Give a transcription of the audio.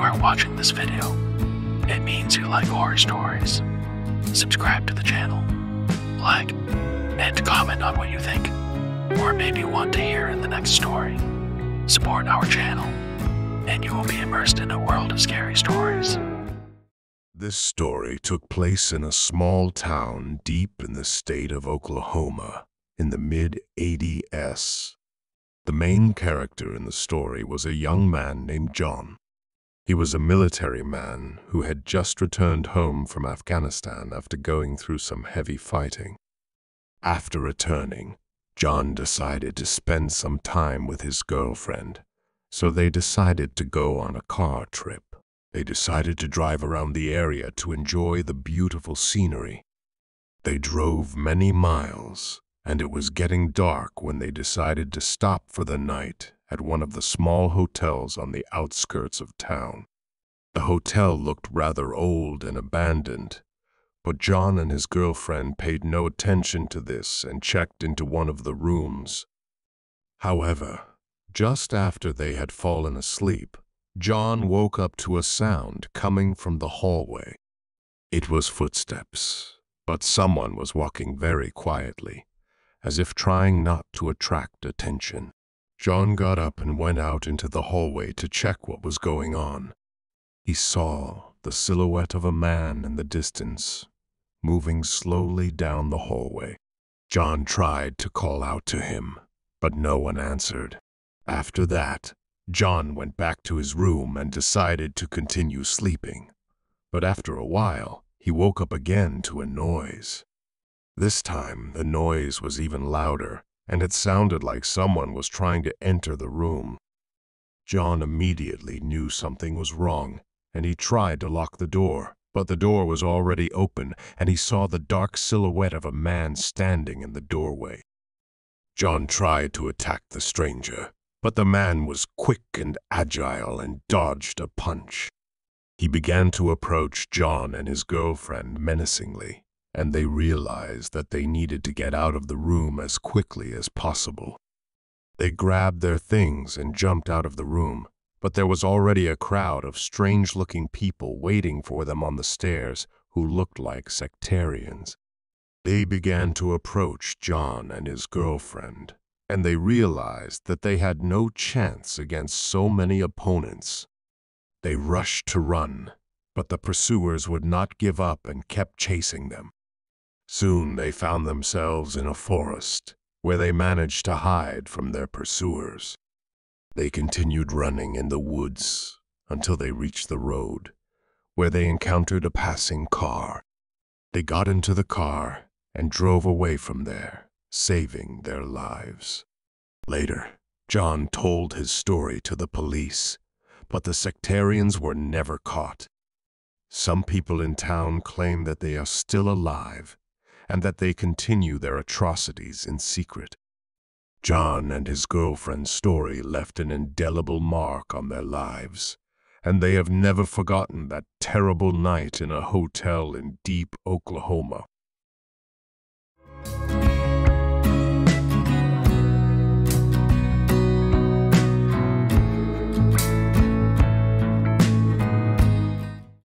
you are watching this video, it means you like horror stories. Subscribe to the channel, like, and comment on what you think, or maybe want to hear in the next story. Support our channel, and you will be immersed in a world of scary stories. This story took place in a small town deep in the state of Oklahoma in the mid-80s. The main character in the story was a young man named John. He was a military man who had just returned home from Afghanistan after going through some heavy fighting. After returning, John decided to spend some time with his girlfriend, so they decided to go on a car trip. They decided to drive around the area to enjoy the beautiful scenery. They drove many miles, and it was getting dark when they decided to stop for the night at one of the small hotels on the outskirts of town. The hotel looked rather old and abandoned, but John and his girlfriend paid no attention to this and checked into one of the rooms. However, just after they had fallen asleep, John woke up to a sound coming from the hallway. It was footsteps, but someone was walking very quietly, as if trying not to attract attention. John got up and went out into the hallway to check what was going on. He saw the silhouette of a man in the distance, moving slowly down the hallway. John tried to call out to him, but no one answered. After that, John went back to his room and decided to continue sleeping. But after a while, he woke up again to a noise. This time, the noise was even louder, and it sounded like someone was trying to enter the room. John immediately knew something was wrong, and he tried to lock the door, but the door was already open, and he saw the dark silhouette of a man standing in the doorway. John tried to attack the stranger, but the man was quick and agile and dodged a punch. He began to approach John and his girlfriend menacingly, and they realized that they needed to get out of the room as quickly as possible. They grabbed their things and jumped out of the room, but there was already a crowd of strange-looking people waiting for them on the stairs who looked like sectarians. They began to approach John and his girlfriend, and they realized that they had no chance against so many opponents. They rushed to run, but the pursuers would not give up and kept chasing them. Soon they found themselves in a forest, where they managed to hide from their pursuers. They continued running in the woods until they reached the road, where they encountered a passing car. They got into the car and drove away from there, saving their lives. Later, John told his story to the police, but the sectarians were never caught. Some people in town claim that they are still alive and that they continue their atrocities in secret. John and his girlfriend's story left an indelible mark on their lives, and they have never forgotten that terrible night in a hotel in deep Oklahoma.